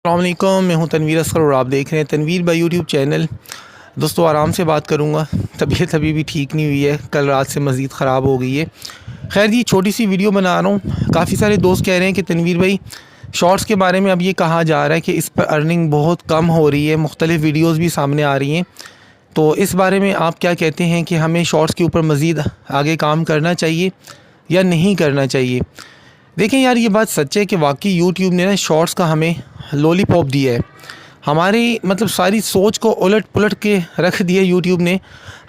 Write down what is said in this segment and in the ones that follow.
अस्सलाम वालेकुम, मैं हूं तनवीर असगर और आप देख रहे हैं तनवीर बाई यूट्यूब चैनल। दोस्तों आराम से बात करूंगा, तबीयत अभी भी ठीक नहीं हुई है, कल रात से मज़ीद ख़राब हो गई है। खैर जी, छोटी सी वीडियो बना रहा हूँ। काफ़ी सारे दोस्त कह रहे हैं कि तनवीर भाई शॉर्ट्स के बारे में अब ये कहा जा रहा है कि इस पर अर्निंग बहुत कम हो रही है, मुख्तलिफ़ वीडियोज़ भी सामने आ रही हैं। तो इस बारे में आप क्या कहते हैं कि हमें शॉर्ट्स के ऊपर मज़ीद आगे काम करना चाहिए या नहीं करना चाहिए? देखें यार, ये बात सच है कि वाकई यूट्यूब ने ना शॉर्ट्स का हमें लॉलीपॉप दिया है। हमारी मतलब सारी सोच को उलट पुलट के रख दिया यूट्यूब ने।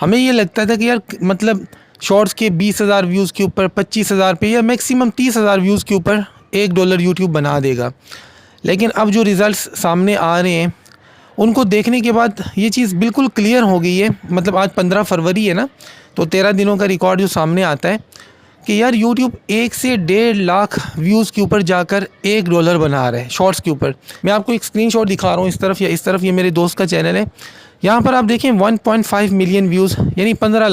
हमें ये लगता था कि यार मतलब शॉर्ट्स के 20,000 व्यूज़ के ऊपर 25,000 पे या मैक्सिमम 30,000 व्यूज़ के ऊपर $1 यूट्यूब बना देगा। लेकिन अब जो रिज़ल्ट्स सामने आ रहे हैं उनको देखने के बाद ये चीज़ बिल्कुल क्लियर हो गई है। मतलब आज 15 फरवरी है ना, तो 13 दिनों का रिकॉर्ड जो सामने आता है कि यार यूट्यूब 1 से 1.5 लाख व्यूज़ के ऊपर जाकर $1 बना रहा है शॉर्ट्स के ऊपर। मैं आपको एक स्क्रीनशॉट दिखा रहा हूँ, इस तरफ या इस तरफ, ये मेरे दोस्त का चैनल है। यहाँ पर आप देखें 1.5 मिलियन व्यूज़, यानी 15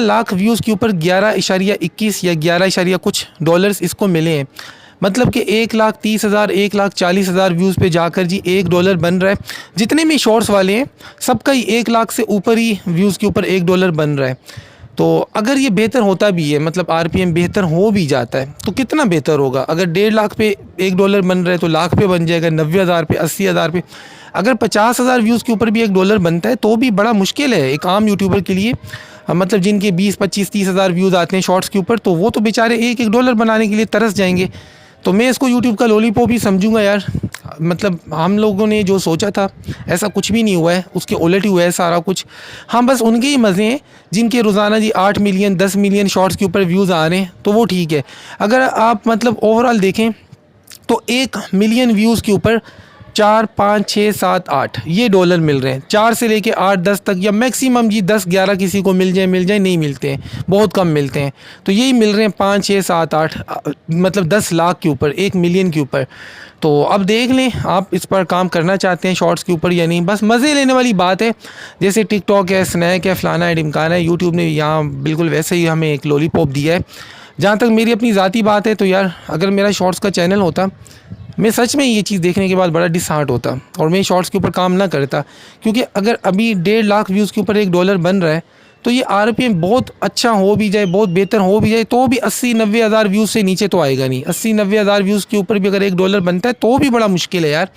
लाख व्यूज़ के ऊपर 11.21 या 11 कुछ डॉलर्स इसको मिले हैं। मतलब कि 1,30,000 1,40,000 व्यूज़ पे जाकर जी $1 बन रहा है। जितने भी शॉर्ट्स वाले हैं सबका ही 1 लाख से ऊपर ही व्यूज़ के ऊपर $1 बन रहा है। तो अगर ये बेहतर होता भी है, मतलब आरपीएम बेहतर हो भी जाता है, तो कितना बेहतर होगा। अगर 1.5 लाख पे $1 बन रहा है तो लाख पे बन जाएगा, 90,000 पे, 80,000 पे। अगर 50,000 व्यूज़ के ऊपर भी $1 बनता है तो भी बड़ा मुश्किल है एक आम यूट्यूबर के लिए। मतलब जिनके 20, 25, 30,000 व्यूज़ आते हैं शॉर्ट्स के ऊपर, तो वो तो बेचारे एक डॉलर बनाने के लिए तरस जाएंगे। तो मैं इसको यूट्यूब का लॉलीपॉप ही समझूंगा यार। मतलब हम लोगों ने जो सोचा था ऐसा कुछ भी नहीं हुआ है, उसके उलट ही हुआ है सारा कुछ। हाँ, बस उनके ही मज़े हैं जिनके रोज़ाना जी 8 मिलियन 10 मिलियन शॉर्ट्स के ऊपर व्यूज़ आ रहे हैं, तो वो ठीक है। अगर आप मतलब ओवरऑल देखें तो 1 मिलियन व्यूज़ के ऊपर 4, 5, 6, 7, 8 ये डॉलर मिल रहे हैं। 4 से लेके 8, 10 तक, या मैक्सिमम जी 10, 11 किसी को मिल जाए, नहीं मिलते हैं, बहुत कम मिलते हैं। तो यही मिल रहे हैं 5, 6, 7, 8, मतलब 10 लाख के ऊपर, 1 मिलियन के ऊपर। तो अब देख लें आप इस पर काम करना चाहते हैं शॉर्ट्स के ऊपर या नहीं। बस मज़े लेने वाली बात है। जैसे टिकटॉक है, स्नैक है, फलाना है, ढिमकाना है, यूट्यूब ने यहाँ बिल्कुल वैसे ही हमें एक लॉलीपॉप दिया है। जहाँ तक मेरी अपनी ज़ाती बात है तो यार, अगर मेरा शॉर्ट्स का चैनल होता, मैं सच में ये चीज़ देखने के बाद बड़ा डिसहार्ट होता और मैं शॉर्ट्स के ऊपर काम ना करता। क्योंकि अगर अभी 1.5 लाख व्यूज़ के ऊपर $1 बन रहा है तो ये आरपीएम बहुत अच्छा हो भी जाए, बहुत बेहतर हो भी जाए, तो भी 80-90 हज़ार व्यूज़ से नीचे तो आएगा नहीं। 80-90 हज़ार व्यूज़ के ऊपर भी अगर $1 बनता है तो भी बड़ा मुश्किल है यार।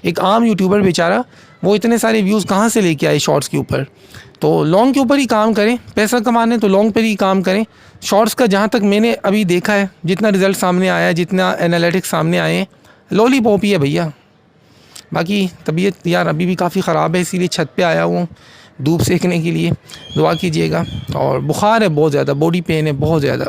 एक आम यूट्यूबर बेचारा वो इतने सारे व्यूज़ कहाँ से लेके आए शॉर्ट्स के ऊपर। तो लॉन्ग के ऊपर ही काम करें, पैसा कमाने तो लॉन्ग पर ही काम करें। शॉर्ट्स का जहाँ तक मैंने अभी देखा है, जितना रिज़ल्ट सामने आया है, जितना एनालिटिक्स सामने आए हैं, लॉलीपॉप ही है भैया। बाकी तबीयत यार अभी भी काफ़ी ख़राब है, इसीलिए छत पे आया हूँ धूप सेकने के लिए। दुआ कीजिएगा। और बुखार है बहुत ज़्यादा, बॉडी पेन है बहुत ज़्यादा।